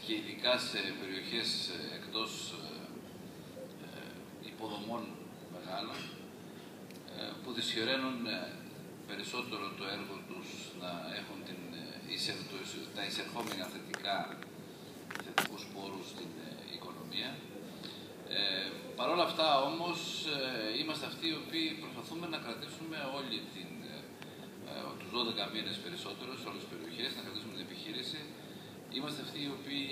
και ειδικά σε περιοχές εκτός υποδομών μεγάλων, που δυσχεραίνουν περισσότερο το έργο τους να έχουν τα εισερχόμενα θετικούς πόρους στην οικονομία. Παρ' όλα αυτά όμως είμαστε αυτοί οι οποίοι προσπαθούμε να κρατήσουμε όλη τους 12 μήνες περισσότερο σε όλες τις περιοχές, να κρατήσουμε την επιχείρηση. Είμαστε αυτοί οι οποίοι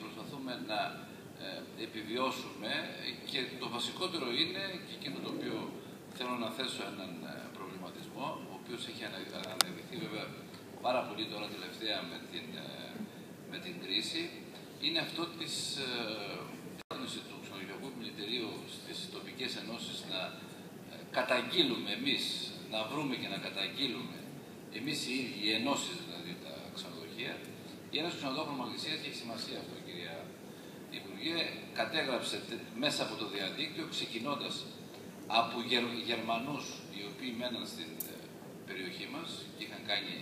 προσπαθούμε να επιβιώσουμε και το βασικότερο είναι και εκείνο το οποίο θέλω να θέσω έναν προβληματισμό, ο οποίος έχει αναδειχθεί βέβαια πάρα πολύ τώρα τελευταία με την κρίση, είναι αυτό της του ξενοδοχειακού επιμελητηρίου στις τοπικές ενώσεις να καταγγείλουμε εμείς, να βρούμε και να καταγγείλουμε εμείς οι ίδιοι, οι ενώσεις δηλαδή τα ξενοδοχεία. Η Ένωση Ξενοδόχων Μαγνησίας, έχει σημασία αυτό, κυρία Υπουργέ, κατέγραψε μέσα από το διαδίκτυο, ξεκινώντας από Γερμανούς οι οποίοι μέναν στην περιοχή μας και είχαν κάνει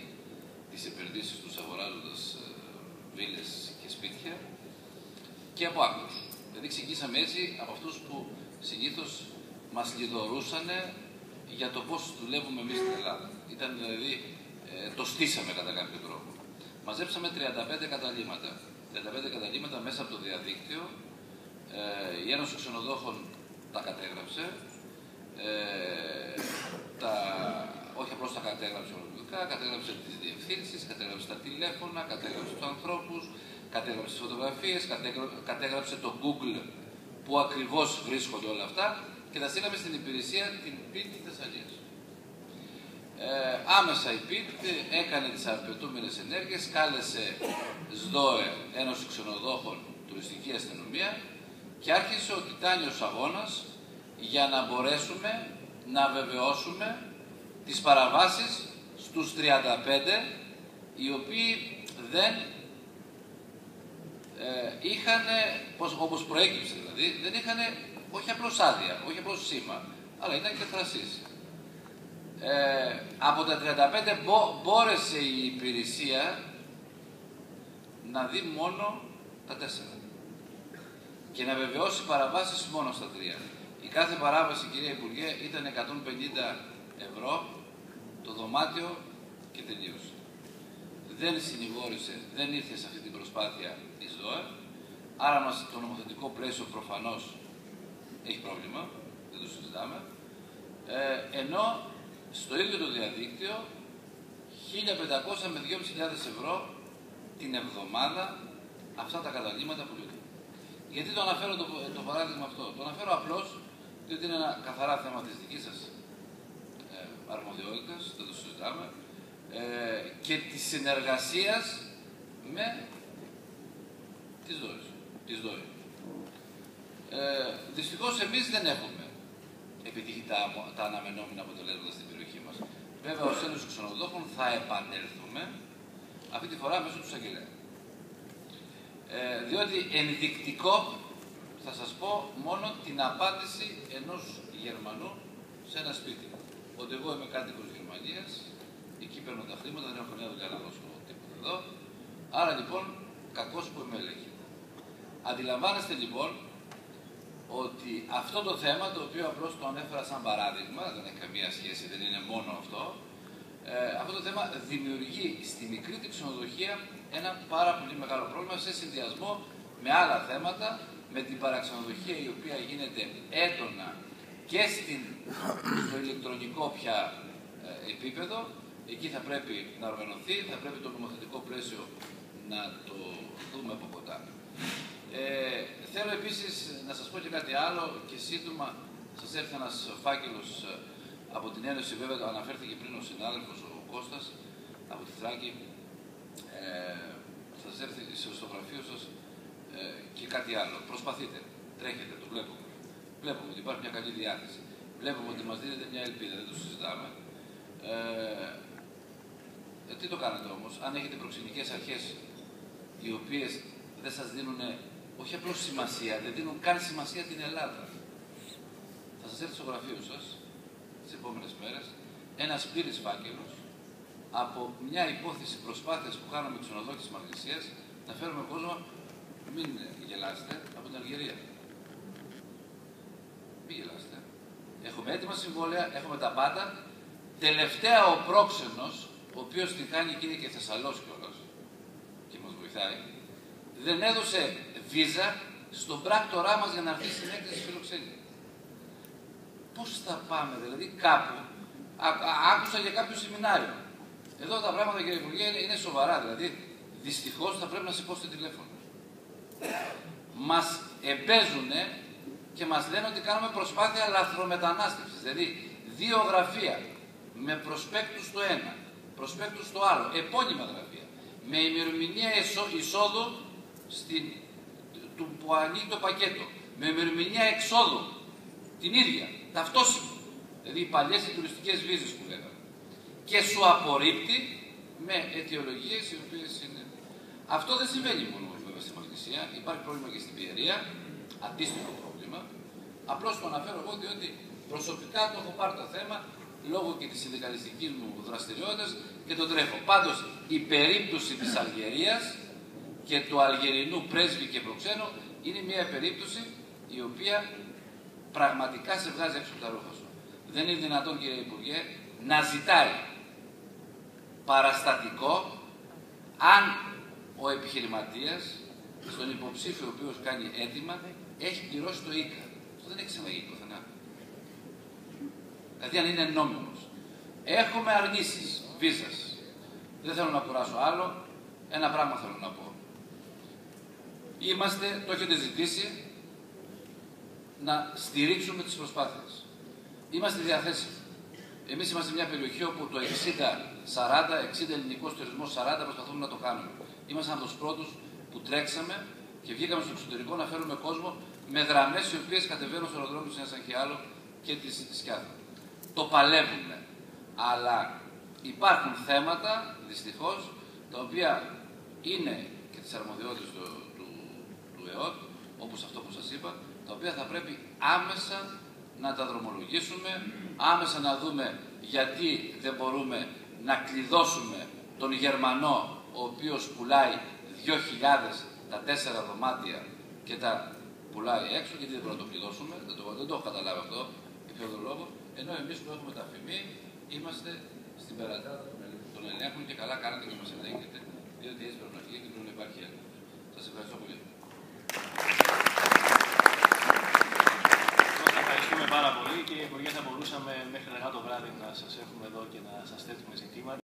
τις επενδύσεις τους αγοράζοντας βίλες και σπίτια, και από Άγγλους. Δηλαδή ξεκινήσαμε έτσι από αυτούς που συνήθως μας λιδωρούσαν για το πώς δουλεύουμε εμείς στην Ελλάδα. Ήταν δηλαδή, το στήσαμε κατά κάποιο τρόπο. Μαζέψαμε 35 καταλύματα. 35 καταλύματα μέσα από το διαδίκτυο. Η Ένωση Ξενοδόχων τα κατέγραψε. Όχι απλώς τα κατέγραψε ολοκληρωτικά, κατέγραψε τις διευθύνσεις, κατέγραψε τα τηλέφωνα, κατέγραψε τους ανθρώπους, κατέγραψε τις φωτογραφίες, κατέγραψε το Google που ακριβώς βρίσκονται όλα αυτά και τα στείλαμε στην υπηρεσία την ΠΙΤ Θεσσαλίας. Άμεσα η ΠΙΤ έκανε τις απαιτούμενες ενέργειες, κάλεσε ΣΔΟΕ, Ένωση Ξενοδόχων, Τουριστική Αστυνομία, και άρχισε ο τιτάνιος αγώνας για να μπορέσουμε να βεβαιώσουμε τις παραβάσεις στους 35, οι οποίοι δεν είχαν, όπως προέκυψε δηλαδή, δεν είχαν όχι απλώς άδεια, όχι απλώς σήμα, αλλά ήταν και θρασίς. Από τα 35 μπόρεσε η υπηρεσία να δει μόνο τα 4 και να βεβαιώσει παραβάσεις μόνο στα 3. Η κάθε παράβαση, κυρία Υπουργέ, ήταν 150 ευρώ το δωμάτιο και τελείωσε. Δεν συνηγόρησε, δεν ήρθε σε αυτή την προσπάθεια η ΣΔΟΕ, άρα το νομοθετικό πλαίσιο προφανώς έχει πρόβλημα, δεν το συζητάμε, ενώ στο ίδιο το διαδίκτυο 1.500 με 2.500 ευρώ την εβδομάδα αυτά τα καταλύματα που λειτουργούν. Γιατί το αναφέρω το παράδειγμα αυτό? Το αναφέρω απλώς διότι είναι ένα καθαρά θέμα της δικής σας αρμοδιότητας, δεν το συζητάμε, και της συνεργασίας με τις ΔΟΕ. Δυστυχώς εμείς δεν έχουμε επιτύχει τα αναμενόμενα αποτελέσματα στην περιοχή μας. Βέβαια, ως Ένωση Ξενοδόχων θα επανέλθουμε, αυτή τη φορά μέσω του εισαγγελέα. Διότι ενδεικτικό θα σας πω μόνο την απάντηση ενός Γερμανού σε ένα σπίτι. Ότι εγώ είμαι κάτοικος Γερμανίας, εκεί παίρνω τα χρήματα, δεν έχω νέα δουλειά να δώσω τίποτα εδώ. Άρα λοιπόν, κακός που με έλεγε. Αντιλαμβάνεστε λοιπόν ότι αυτό το θέμα, το οποίο απλώς το ανέφερα σαν παράδειγμα, δεν έχει καμία σχέση, δεν είναι μόνο αυτό, αυτό το θέμα δημιουργεί στη μικρή τη ξενοδοχεία ένα πάρα πολύ μεγάλο πρόβλημα σε συνδυασμό με άλλα θέματα, με την παραξενοδοχεία η οποία γίνεται έντονα και στο ηλεκτρονικό πια επίπεδο. Εκεί θα πρέπει να οργανωθεί, θα πρέπει το νομοθετικό πλαίσιο να το δούμε από κοντά. Θέλω επίσης να σας πω και κάτι άλλο και σύντομα σας έρθει ένας φάκελος από την Ένωση, βέβαια το αναφέρθηκε πριν ο συνάδελφος ο Κώστας από τη Θράκη, θα σας έρθει στο γραφείο σας και κάτι άλλο. Προσπαθείτε, τρέχετε, το βλέπουμε. Βλέπουμε ότι υπάρχει μια καλή διάθεση. Βλέπουμε ότι μας δίνετε μια ελπίδα, δεν το συζητάμε. Τι το κάνετε όμως, αν έχετε προξενικές αρχές οι οποίες δεν σας δίνουν όχι απλώς σημασία, δεν δίνουν καν σημασία την Ελλάδα. Θα σας έρθει στο γραφείο σας τις επόμενες μέρες ένας πλήρης φάκελος από μια υπόθεση προσπάθειας που κάνουμε ξενοδόχοι της Μαγνησίας να φέρουμε κόσμο μην γελάσετε, από την Αλγερία. Μην γελάσετε. Έχουμε έτοιμα συμβόλαια, έχουμε τα πάντα. Τελευταία ο πρόξενος, ο οποίος την κάνει και είναι και Θεσσαλός κιόλας και μας βοηθάει, δεν έδωσε βίζα στον πράκτορά μας για να έρθει στην έκθεση φιλοξενία. Πώς θα πάμε, δηλαδή κάπου, άκουσα για κάποιο σεμινάριο. Εδώ τα πράγματα, κύριε Υπουργέ, είναι σοβαρά. Δηλαδή, δυστυχώς θα πρέπει να σηκώσετε τηλέφωνο. Μας εμπέζουνε και μας λένε ότι κάνουμε προσπάθεια λαθρομετανάστευσης. Δηλαδή, 2 γραφεία με προσπέκτους στο ένα, προσπέκτους στο άλλο, επώνυμα γραφεία, με ημερομηνία εισόδου που ανοίγει το πακέτο, με ημερομηνία εξόδου την ίδια, ταυτόσιμη. Δηλαδή, οι παλιές οι τουριστικές βίζες που λέγαμε. Και σου απορρίπτει με αιτιολογίες οι οποίες είναι. Αυτό δεν συμβαίνει μόνο βέβαια στη Μαγνησία, υπάρχει πρόβλημα και στην Πιερία, αντίστοιχο πρόβλημα. Απλώς το αναφέρω εγώ διότι προσωπικά το έχω πάρει το θέμα λόγω και της συνδικαλιστικής μου δραστηριότητας και το τρέχω. Πάντως η περίπτωση της Αλγερίας και του Αλγερινού πρέσβη και προξένου είναι μια περίπτωση η οποία πραγματικά σε βγάζει έξω από τα ρούχα σου. Δεν είναι δυνατόν, κύριε Υπουργέ, να ζητάει παραστατικό αν ο επιχειρηματίας στον υποψήφιο ο οποίος κάνει αίτημα έχει πληρώσει το ΙΚΑ. Αυτό δεν έχει ξαναγίνει πουθενά. Δηλαδή αν είναι νόμιμος. Έχουμε αρνήσεις βίζας. Δεν θέλω να κουράσω άλλο. Ένα πράγμα θέλω να πω. Το έχετε ζητήσει, να στηρίξουμε τις προσπάθειες. Είμαστε διαθέσιμοι. Εμείς είμαστε μια περιοχή όπου το 60 ελληνικός τουρισμός, 40 προσπαθούμε να το κάνουμε. Ήμασταν από τους πρώτους που τρέξαμε και βγήκαμε στο εξωτερικό να φέρουμε κόσμο με γραμμές οι οποίες κατεβαίνουν στο αεροδρόμιο της Νέας Αγχιάλου και της Σκιάθου. Το παλεύουμε. Αλλά υπάρχουν θέματα, δυστυχώς, τα οποία είναι και τις αρμοδιότητες του ΕΟΤ, όπως αυτό που σας είπα, τα οποία θα πρέπει άμεσα να τα δρομολογήσουμε, άμεσα να δούμε γιατί δεν μπορούμε να κλειδώσουμε τον Γερμανό, ο οποίος πουλάει 2.000 τα 4 δωμάτια και τα πουλάει έξω, γιατί δεν μπορούμε να το κλειδώσουμε, δεν το έχω καταλάβει αυτό, για ποιο λόγο, ενώ εμείς που έχουμε τα φημή είμαστε στην περατάρα των ελέγχων και καλά κάνετε και μας ελέγχετε, διότι έτσι πρέπει να φύγει και πρέπει να υπάρχει έλεγχος. Σας ευχαριστώ πολύ. Ευχαριστούμε πάρα πολύ. Κύριε Υπουργέ, θα μπορούσαμε μέχρι αργά το βράδυ να σας έχουμε εδώ και να σας θέτουμε ζητήματα.